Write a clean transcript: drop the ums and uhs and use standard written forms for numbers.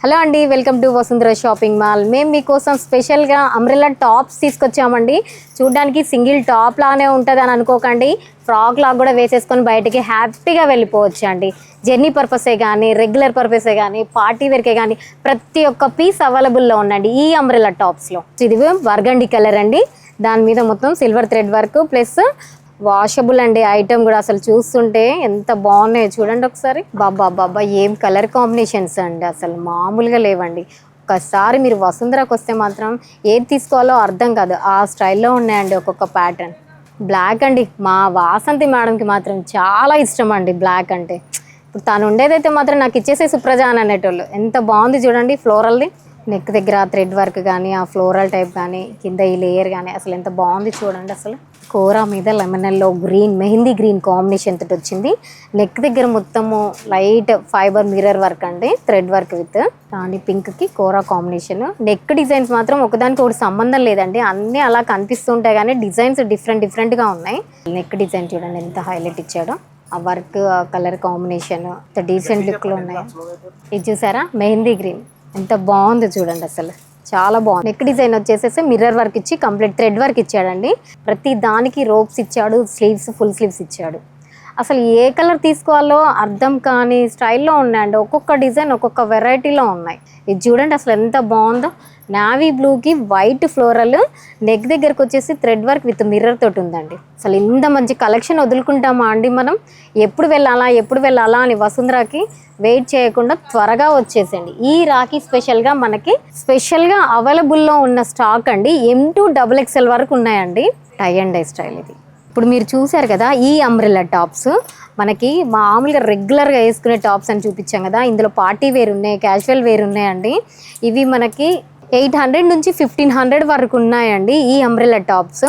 Hello అండి, welcome to Vasundhara shopping mall. మేము మీకోసం స్పెషల్గా అంబ్రెల్లా టాప్స్ తీసుకొచ్చామండి. చూడ్డానికి సింగిల్ టాప్ లానే ఉంటుంది అని అనుకోకండి, ఫ్రాక్ లాగా కూడా వేసేసుకొని బయటికి హ్యాపీగా వెళ్ళిపోవచ్చు అండి. జర్నీ పర్పసే కానీ, రెగ్యులర్ పర్పసే కానీ, పార్టీ వేర్కే కానీ ప్రతి ఒక్క పీస్ అవైలబుల్లో ఉందండి ఈ అంబ్రెల్లా టాప్స్లో. ఇది బర్గండి కలర్ అండి, దాని మీద మొత్తం silver thread work plus washable అండి. ఐటమ్ కూడా అసలు చూస్తుంటే ఎంత బాగున్నాయో చూడండి ఒకసారి. బాబా బాబా ఏం కలర్ కాంబినేషన్స్ అండి, అసలు మామూలుగా లేవండి. ఒకసారి మీరు వసుంధరకు వస్తే మాత్రం ఏది తీసుకోవాలో అర్థం కాదు, ఆ స్టైల్లో ఉన్నాయండి ఒక్కొక్క ప్యాటర్న్. బ్లాక్ అండి, మా వాసంతి మేడంకి మాత్రం చాలా ఇష్టం అండి బ్లాక్ అంటే. ఇప్పుడు తను ఉండేదైతే మాత్రం నాకు ఇచ్చేసే సుప్రజ అని అనేటోళ్ళు. ఎంత బాగుంది చూడండి, ఫ్లోరల్ది నెక్ దగ్గర థ్రెడ్ వర్క్ కానీ, ఆ ఫ్లోరల్ టైప్ కానీ, కింద ఈ లేయర్ కానీ అసలు ఎంత బాగుంది చూడండి. అసలు కోరా మీద లెమనల్లో గ్రీన్, మెహందీ గ్రీన్ కాంబినేషన్ తోటి వచ్చింది. నెక్ దగ్గర మొత్తము లైట్ ఫైబర్ మిర్రర్ వర్క్ అండి, థ్రెడ్ వర్క్ విత్ రాణి పింక్కి కోరా కాంబినేషన్. నెక్ డిజైన్స్ మాత్రం ఒకదానికి ఒకటి సంబంధం లేదండి, అన్నీ అలా కనిపిస్తుంటాయి కానీ డిజైన్స్ డిఫరెంట్గా ఉన్నాయి. నెక్ డిజైన్ చూడండి ఎంత హైలైట్ ఇచ్చాడో, ఆ వర్క్, ఆ కలర్ కాంబినేషన్ డీసెంట్ లుక్లో ఉన్నాయి. ఇది చూసారా మెహందీ గ్రీన్ ఎంత బాగుంది చూడండి, అసలు చాలా బాగుంది. నెక్ డిజైన్ వచ్చేసేసి మిర్రర్ వర్క్ ఇచ్చి కంప్లీట్ థ్రెడ్ వర్క్ ఇచ్చాడండి. ప్రతి దానికి రోప్స్ ఇచ్చాడు, స్లీవ్స్ ఫుల్ స్లీవ్స్ ఇచ్చాడు. అసలు ఏ కలర్ తీసుకోవాలో అర్థం కాని స్టైల్లో ఉన్నాయండి, ఒక్కొక్క డిజైన్ ఒక్కొక్క వెరైటీలో ఉన్నాయి. ఇది చూడండి అసలు ఎంత బాగుందో, నావీ బ్లూకి వైట్ ఫ్లోరల్, నెక్ దగ్గరకు వచ్చేసి థ్రెడ్ వర్క్ విత్ మిర్రర్ తోటి ఉందండి. అసలు ఇంత మంచి కలెక్షన్ వదులుకుంటామా అండి మనం? ఎప్పుడు వెళ్ళాలా అని వసుంధరకి వెయిట్ చేయకుండా త్వరగా వచ్చేసండి. ఈ రాఖీ స్పెషల్గా అవైలబుల్లో ఉన్న స్టాక్ అండి, M2XXL వరకు ఉన్నాయండి. టై అండ్ డై స్టైల్ ఇది. ఇప్పుడు మీరు చూసారు కదా ఈ అంబ్రెల్లా టాప్స్, మనకి మామూలుగా రెగ్యులర్గా వేసుకునే టాప్స్ అని చూపించాం కదా, ఇందులో పార్టీ వేర్ ఉన్నాయి, క్యాజువల్ వేర్ ఉన్నాయండి. ఇవి మనకి 800 నుంచి 1500 వరకు ఉన్నాయండి ఈ అంబ్రెల్లా టాప్స్.